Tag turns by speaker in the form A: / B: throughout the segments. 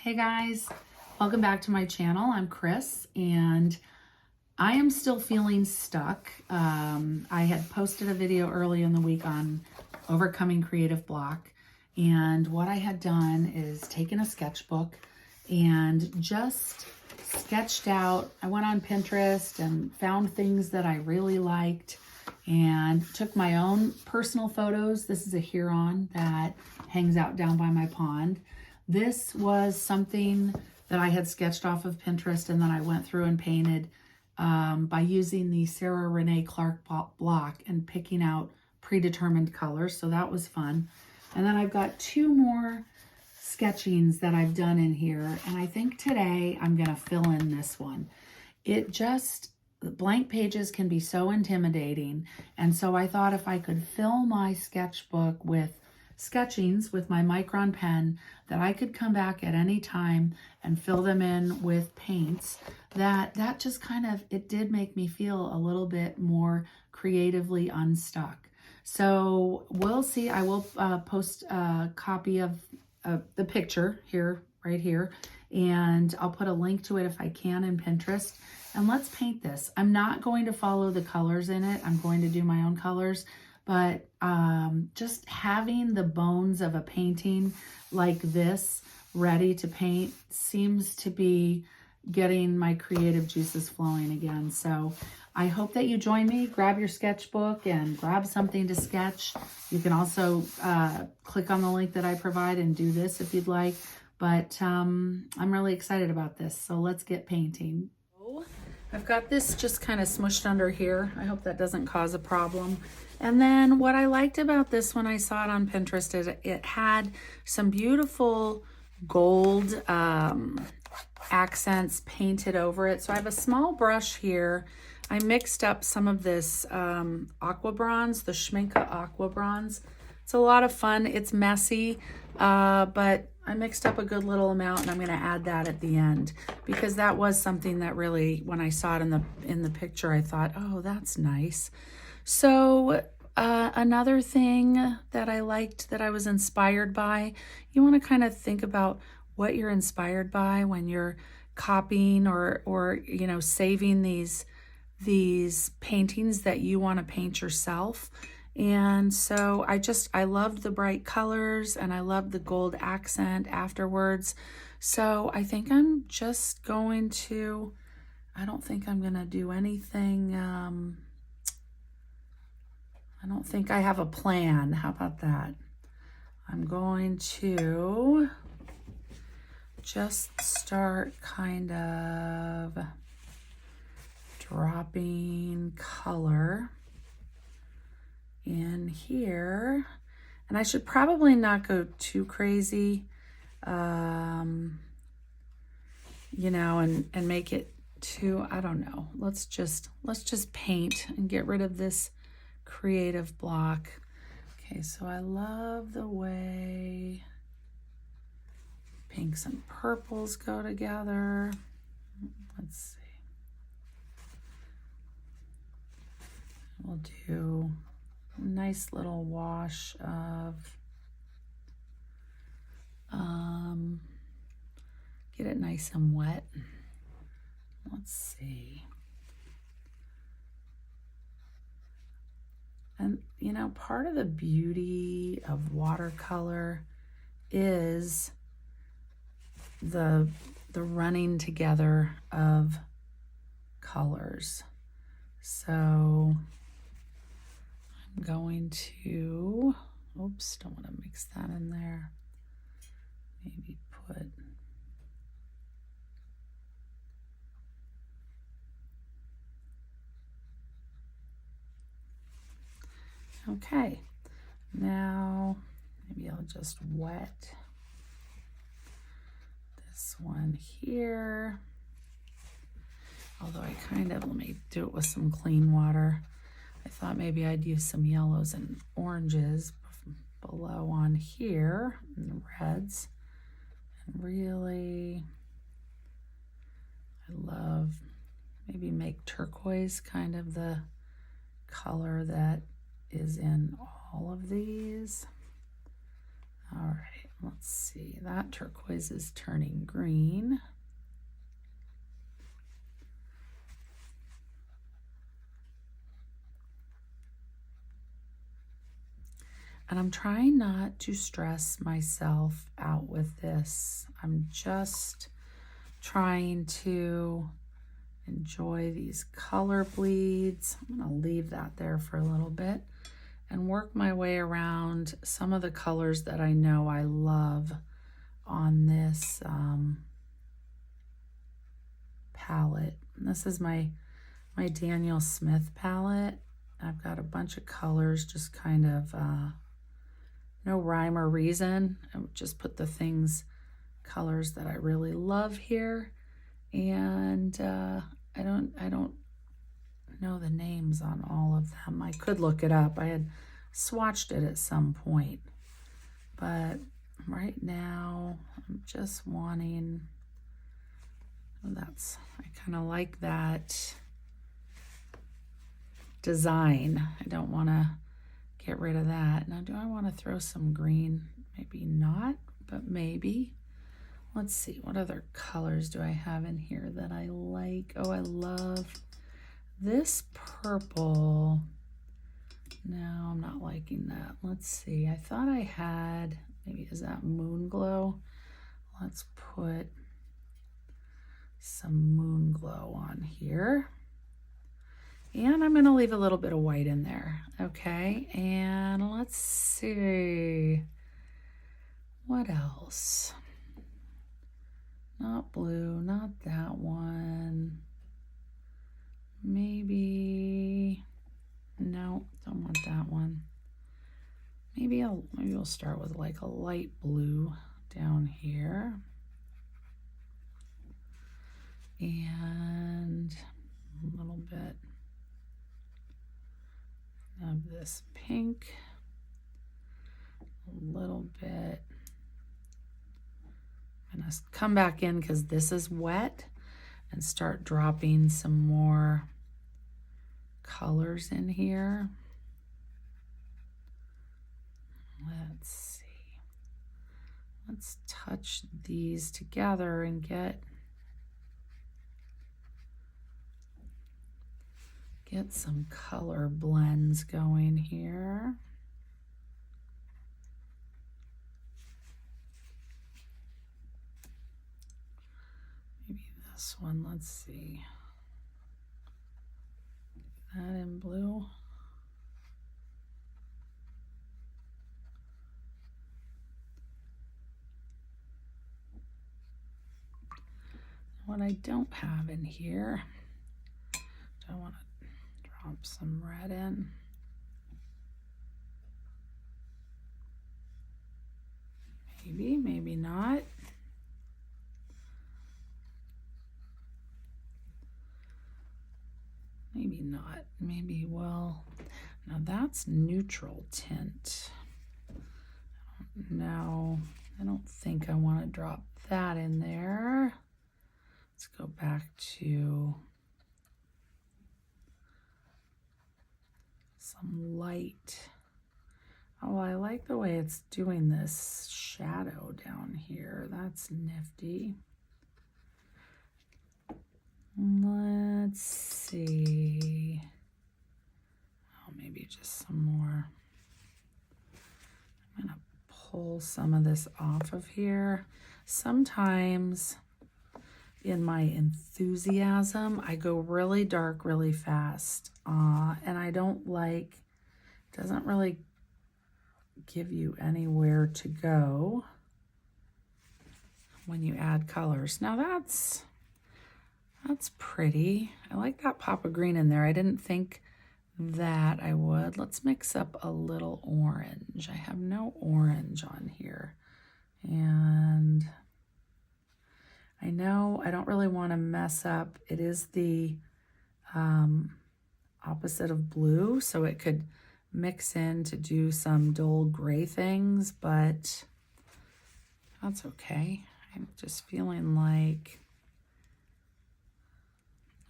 A: Hey guys, welcome back to my channel. I'm Chris and I am still feeling stuck. I had posted a video early in the week on overcoming creative block, and what I had done is taken a sketchbook and just sketched out. I went on Pinterest and found things that I really liked and took my own personal photos. This is a heron that hangs out down by my pond. This was something that I had sketched off of Pinterest, and then I went through and painted by using the Sarah Renee Clark block and picking out predetermined colors. So that was fun. And then I've got two more sketchings that I've done in here. And I think today I'm going to fill in this one. Blank pages can be so intimidating. And so I thought if I could fill my sketchbook with sketchings with my Micron pen, that I could come back at any time and fill them in with paints, that just kind of, it did make me feel a little bit more creatively unstuck. So we'll see. I will post a copy of the picture here, right here, and I'll put a link to it if I can in Pinterest. And let's paint this. I'm not going to follow the colors in it. I'm going to do my own colors. But just having the bones of a painting like this ready to paint seems to be getting my creative juices flowing again. So I hope that you join me. Grab your sketchbook and grab something to sketch. You can also click on the link that I provide and do this if you'd like. But I'm really excited about this. So let's get painting. I've got this just kind of smushed under here. I hope that doesn't cause a problem. And then what I liked about this when I saw it on Pinterest is it had some beautiful gold accents painted over it. So I have a small brush here. I mixed up some of this aqua bronze, the Schminke aqua bronze. It's a lot of fun. It's messy, but I mixed up a good little amount, and I'm going to add that at the end because that was something that really, when I saw it in the picture, I thought, oh, that's nice. So another thing that I liked, that I was inspired by, you want to kind of think about what you're inspired by when you're copying or you know, saving these paintings that you want to paint yourself. And so I loved the bright colors, and I loved the gold accent afterwards. So I think I'm just going to, I don't think I'm going to do anything. I don't think I have a plan. How about that? I'm going to just start kind of dropping color in here, and I should probably not go too crazy, you know, and make it too, I don't know. Let's just paint and get rid of this creative block. Okay, so I love the way pinks and purples go together. Let's see. We'll do a nice little wash of, get it nice and wet. Let's see. And you know, part of the beauty of watercolor is the running together of colors. So I'm going to, oops, don't want to mix that in there. Maybe put, okay, now maybe I'll just wet this one here. Although I kind of, let me do it with some clean water. I thought maybe I'd use some yellows and oranges below on here, and the reds. And really, I love, maybe make turquoise kind of the color that is in all of these. All right, Let's see, that turquoise is turning green. And I'm trying not to stress myself out with this. I'm just trying to enjoy these color bleeds. I'm gonna leave that there for a little bit and work my way around some of the colors that I know I love on this palette. And this is my Daniel Smith palette. I've got a bunch of colors, just kind of no rhyme or reason. I would just put the colors that I really love here. And I don't know the names on all of them. I could look it up. I had swatched it at some point. But right now, I'm just wanting, I kind of like that design. I don't want to get rid of that. Now, do I want to throw some green? Maybe not, but maybe. Let's see, what other colors do I have in here that I like? Oh, I love this purple. No, I'm not liking that. Let's see, I thought I had, maybe is that Moon Glow? Let's put some Moon Glow on here. And I'm gonna leave a little bit of white in there, okay? And let's see, what else? Not blue, not that one. Maybe, no, don't want that one. Maybe we'll start with like a light blue down here. And a little bit of this pink, a little bit. I'm gonna come back in because this is wet and start dropping some more colors in here. Let's see. Let's touch these together and get some color blends going here. Maybe this one, let's see. That in blue. What I don't have in here, I want to drop some red in. Maybe, maybe not. Maybe not. Maybe, well, now that's neutral tint. No, I don't think I want to drop that in there. Let's go back to some light. Oh, I like the way it's doing this shadow down here. That's nifty. Let's see. Oh, maybe just some more. I'm gonna pull some of this off of here. Sometimes in my enthusiasm, I go really dark really fast. And I don't like, doesn't really give you anywhere to go when you add colors. Now that's pretty. I like that pop of green in there. I didn't think that I would. Let's mix up a little orange. I have no orange on here. And I know I don't really want to mess up. It is the opposite of blue, so it could mix in to do some dull gray things, but that's okay. I'm just feeling like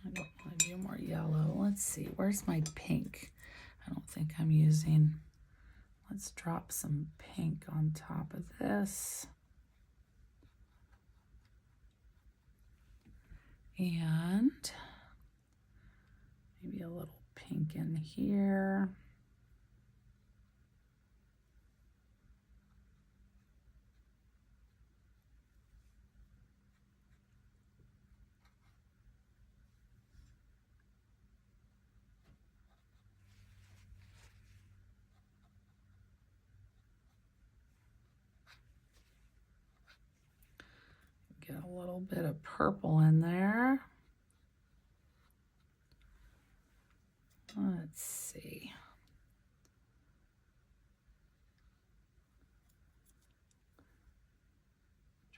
A: I don't want to do more yellow. Let's see, where's my pink? I don't think I'm using. Let's drop some pink on top of this. And maybe a little pink in here. Get a little bit of purple in there. Let's see.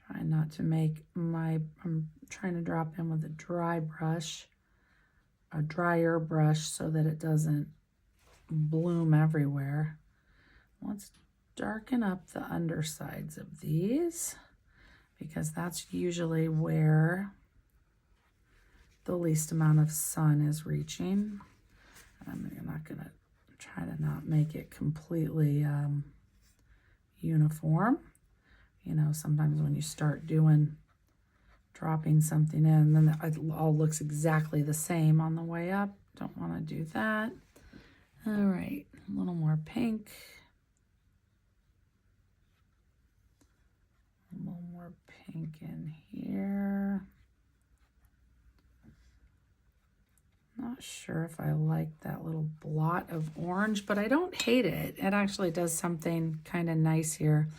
A: Try not to make I'm trying to drop in with a dry brush, a drier brush, so that it doesn't bloom everywhere. Let's darken up the undersides of these, because that's usually where the least amount of sun is reaching. I'm not gonna try to not make it completely uniform. You know, sometimes when you start dropping something in, then it all looks exactly the same on the way up. Don't want to do that. All right, a little more pink. A little more pink in here. Not sure if I like that little blot of orange, but I don't hate it. It actually does something kind of nice here.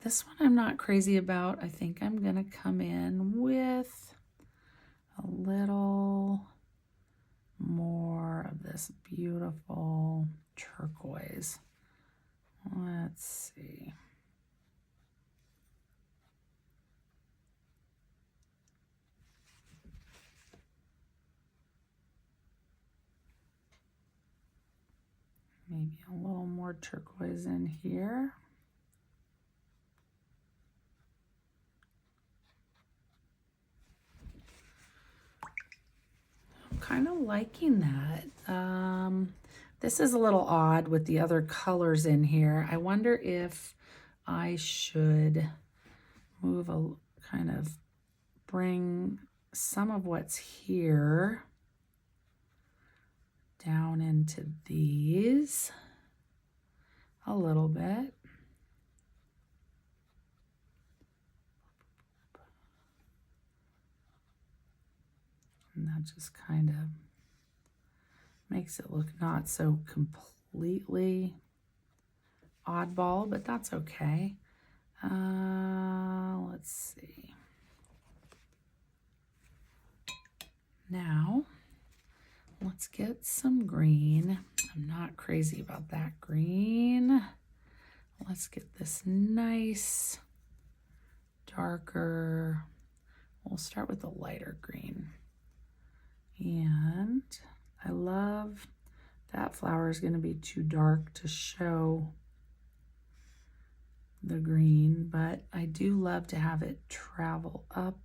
A: This one I'm not crazy about. I think I'm gonna come in with a little more of this beautiful turquoise. Let's see. Maybe a little more turquoise in here. I'm kind of liking that. This is a little odd with the other colors in here. I wonder if I should move kind of bring some of what's here down into these a little bit. And that just kind of makes it look not so completely oddball, but that's okay. Let's see. Now, let's get some green. I'm not crazy about that green. Let's get this nice, darker. We'll start with the lighter green. And I love that flower is going to be too dark to show the green, but I do love to have it travel up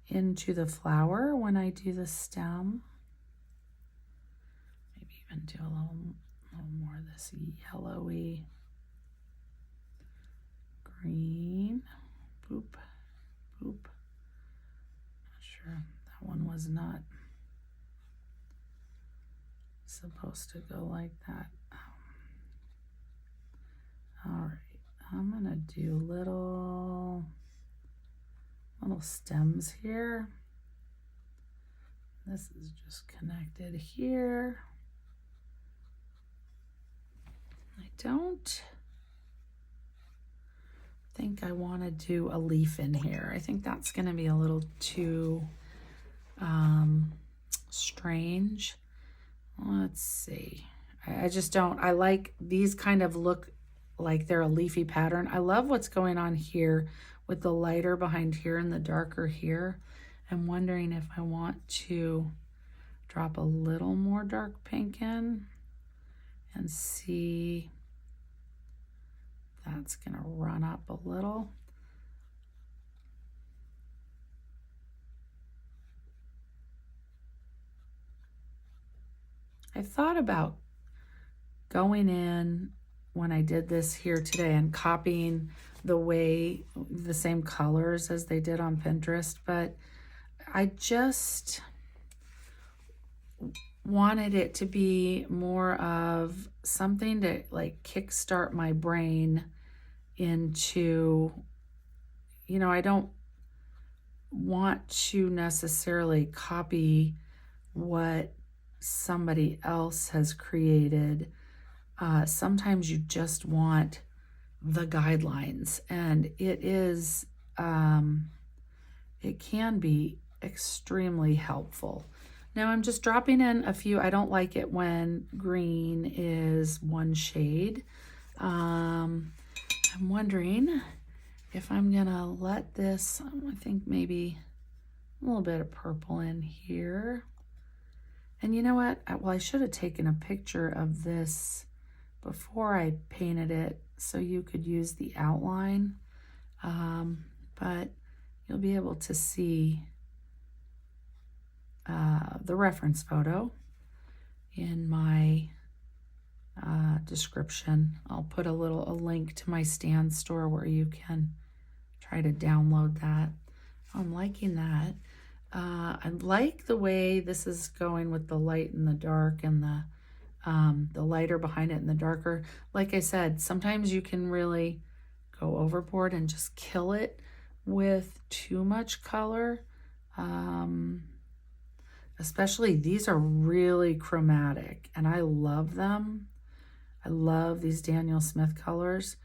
A: into the flower when I do the stem. Maybe even do a little more of this yellowy green. Boop, boop. Not sure, that one was not supposed to go like that. All right, I'm gonna do little stems here. This is just connected here. I don't think I want to do a leaf in here. I think that's going to be a little too strange. Let's see. I just don't. I like these kind of look like they're a leafy pattern. I love what's going on here with the lighter behind here and the darker here. I'm wondering if I want to drop a little more dark pink in and see if that's going to run up a little. I thought about going in when I did this here today and copying the same colors as they did on Pinterest, but I just wanted it to be more of something to like kickstart my brain into, I don't want to necessarily copy what somebody else has created. Sometimes you just want the guidelines, and it can be extremely helpful. Now I'm just dropping in a few. I don't like it when green is one shade. I'm wondering if I'm gonna let this, I think maybe a little bit of purple in here. And you know what? Well, I should have taken a picture of this before I painted it so you could use the outline. But you'll be able to see the reference photo in my description. I'll put a link to my Stan store where you can try to download that. I'm liking that. I like the way this is going with the light and the dark, and the lighter behind it and the darker. Like I said, sometimes you can really go overboard and just kill it with too much color. Especially these are really chromatic and I love them. I love these Daniel Smith colors.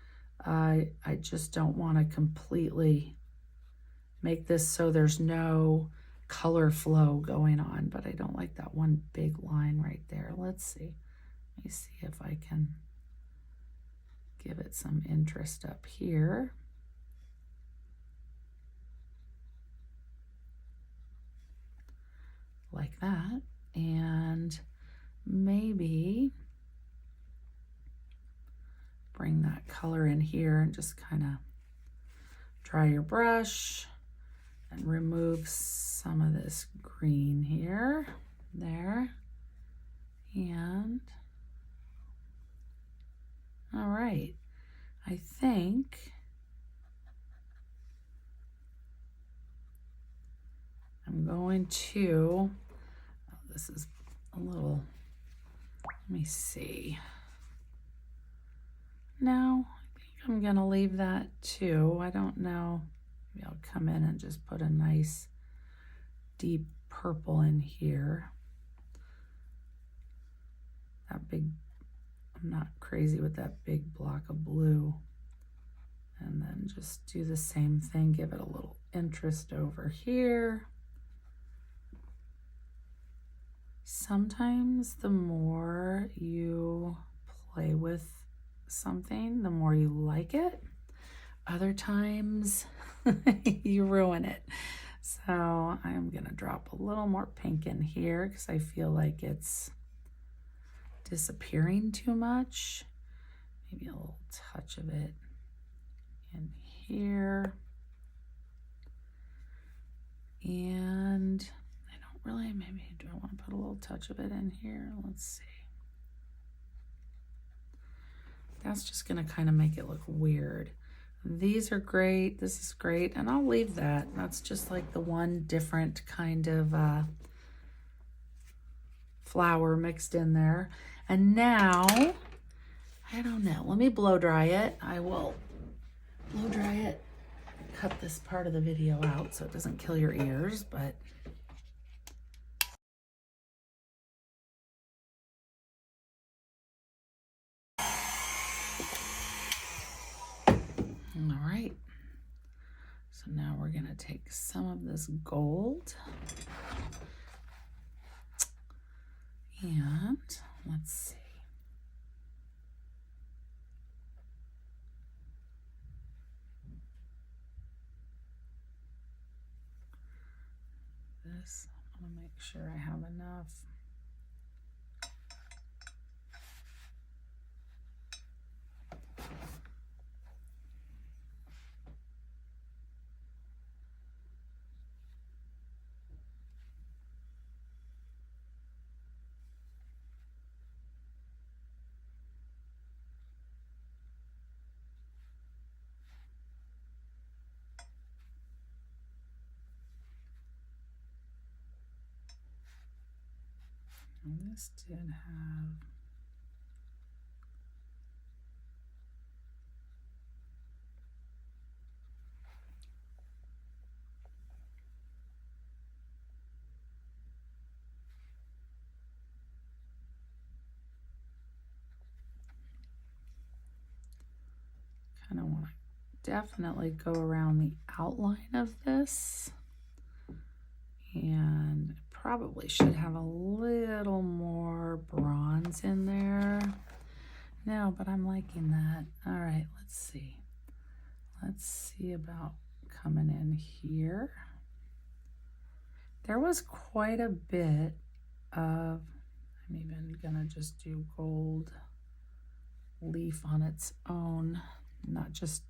A: I just don't want to completely make this so there's no color flow going on, but I don't like that one big line right there. Let's see. Let me see if I can give it some interest up here. Like that. And maybe bring that color in here and just kind of dry your brush and remove some of this green here, there, and all right. I think I'm going to, this is a little, let me see. No, I think I'm gonna leave that too. I don't know. Maybe I'll come in and just put a nice deep purple in here. That big, I'm not crazy with that big block of blue. And then just do the same thing, give it a little interest over here. Sometimes the more you play with something, the more you like it. Other times you ruin it. So I'm gonna drop a little more pink in here because I feel like it's disappearing too much. Maybe a little touch of it in here. And I don't really, maybe do I want to put a little touch of it in here? Let's see. That's just gonna kind of make it look weird. These are great, this is great, and I'll leave that. That's just like the one different kind of flower mixed in there. And now, I don't know, let me blow dry it. I will blow dry it, cut this part of the video out so it doesn't kill your ears, but all right. So now we're gonna take some of this gold and let's see. This, I'm gonna make sure I have enough. This did have, kind of want to definitely go around the outline of this, and probably should have a little more bronze in there. No, but I'm liking that. All right, let's see. Let's see about coming in here. There was quite a bit of, I'm even gonna just do gold leaf on its own, not just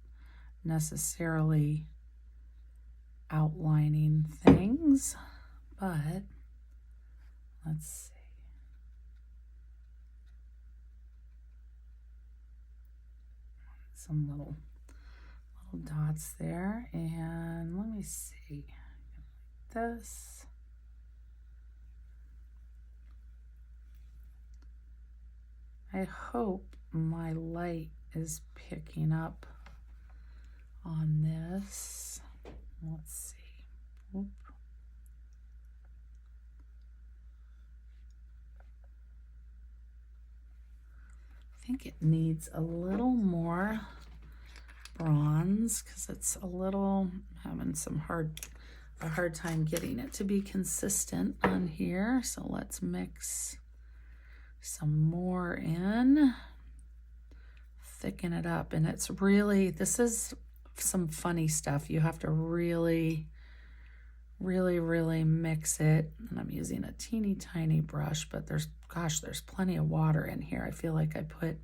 A: necessarily outlining things, but let's see. Some little dots there, and let me see, this. I hope my light is picking up on this. Let's see. Oop. I think it needs a little more bronze because it's a little, having a hard time getting it to be consistent on here. So let's mix some more in, thicken it up. And it's really, this is some funny stuff. You have to really mix it. And I'm using a teeny tiny brush, but there's plenty of water in here. I feel like I put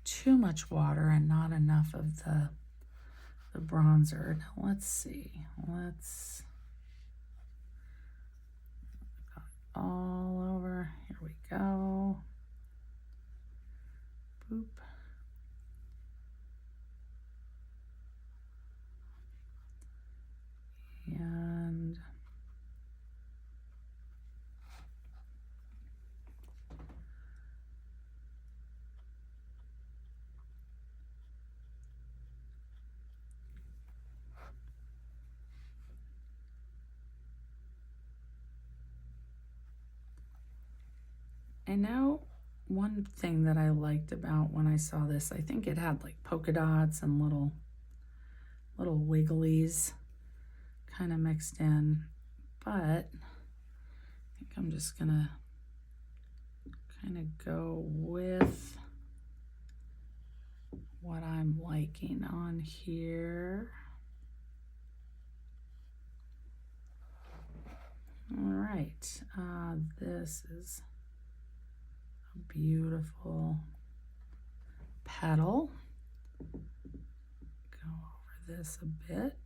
A: too much water and not enough of the bronzer. Now let's see. Let's all over. Here we go. Boop. And I know one thing that I liked about when I saw this, I think it had like polka dots and little wigglies kind of mixed in, but I think I'm just gonna kind of go with what I'm liking on here. All right, this is a beautiful petal. Go over this a bit.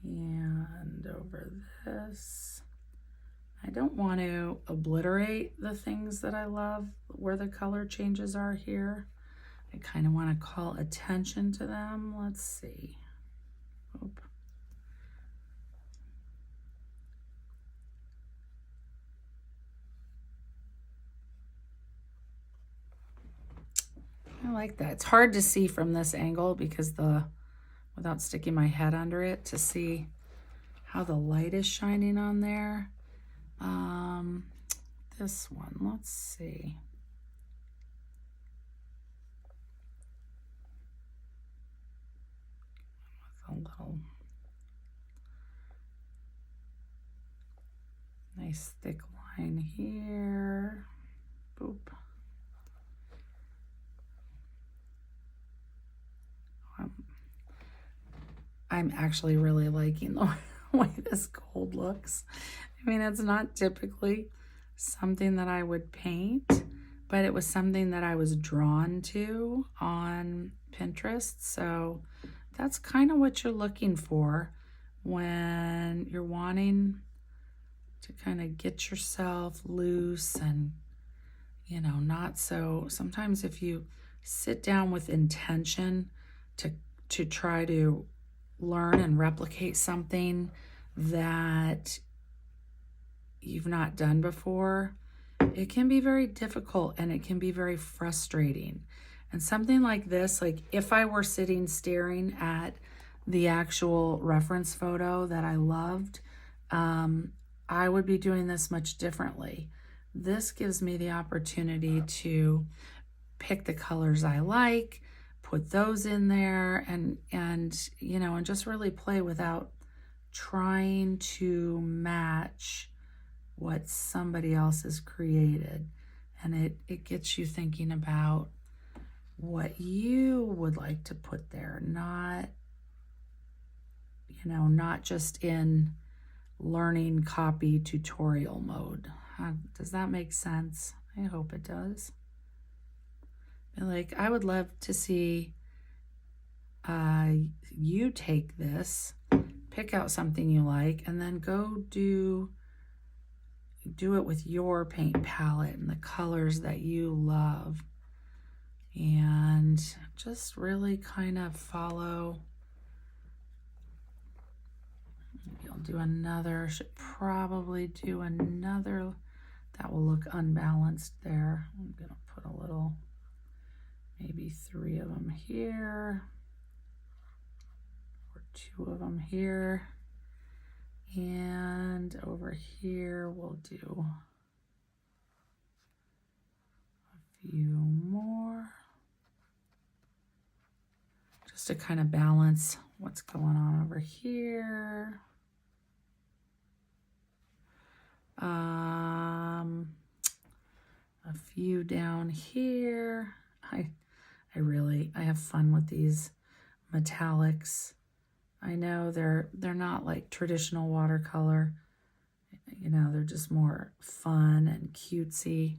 A: And over this. I don't want to obliterate the things that I love where the color changes are here. I kind of want to call attention to them. Let's see. Oop. I like that. It's hard to see from this angle because without sticking my head under it to see how the light is shining on there. This one, let's see. With a little nice thick line here. Boop. I'm actually really liking the way this gold looks. I mean, it's not typically something that I would paint, but it was something that I was drawn to on Pinterest. So that's kind of what you're looking for when you're wanting to kind of get yourself loose and, you know, not so. Sometimes if you sit down with intention to try to learn and replicate something that you've not done before, it can be very difficult and it can be very frustrating. And something like this, like if I were sitting staring at the actual reference photo that I loved, I would be doing this much differently. This gives me the opportunity to pick the colors I like, put those in there, and you know, and just really play without trying to match what somebody else has created. And it gets you thinking about what you would like to put there, not, you know, not just in learning copy tutorial mode. Does that make sense? I hope it does. Like, I would love to see you take this, pick out something you like, and then go do it with your paint palette and the colors that you love. And just really kind of follow. Maybe I'll do another, should probably do another. That will look unbalanced there. I'm gonna put a little, maybe 3 of them here, or 2 of them here. And over here, we'll do a few more, just to kind of balance what's going on over here. A few down here. I have fun with these metallics. I know they're not like traditional watercolor, you know, they're just more fun and cutesy,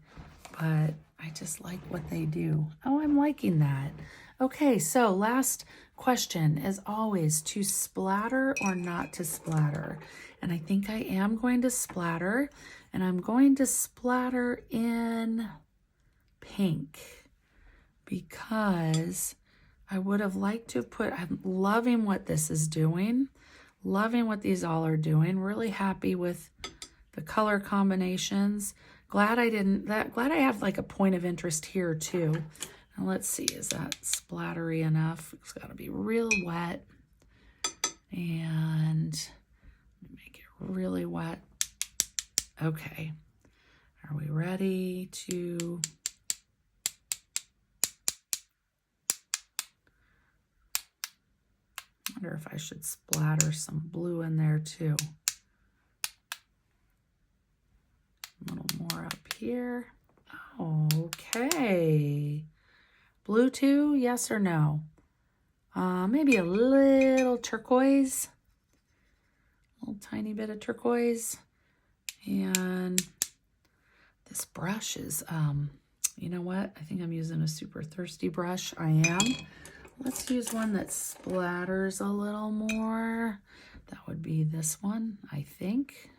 A: but I just like what they do. Oh, I'm liking that. Okay, so last question, as always, to splatter or not to splatter? And I think I am going to splatter, and I'm going to splatter in pink because I would have liked to put, I'm loving what this is doing, loving what these all are doing, really happy with the color combinations. Glad I have like a point of interest here too. Now let's see, is that splattery enough? It's gotta be real wet, and make it really wet. Okay, are we ready to wonder if I should splatter some blue in there too. A little more up here. Okay. Blue too, yes or no? Maybe a little turquoise. A little tiny bit of turquoise. And this brush is, you know what? I think I'm using a super thirsty brush. I am. Let's use one that splatters a little more. That would be this one, I think.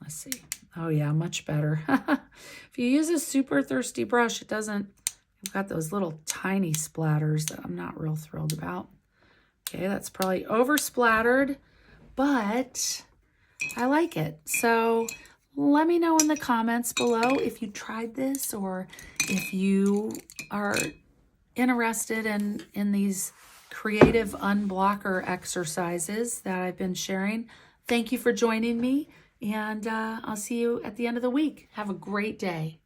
A: Let's see. Oh yeah, much better. If you use a super thirsty brush, it doesn't, you've got those little tiny splatters that I'm not real thrilled about. Okay, that's probably over splattered, but I like it. So let me know in the comments below if you tried this or if you are interested in these creative unblocker exercises that I've been sharing. Thank you for joining me, and I'll see you at the end of the week. Have a great day.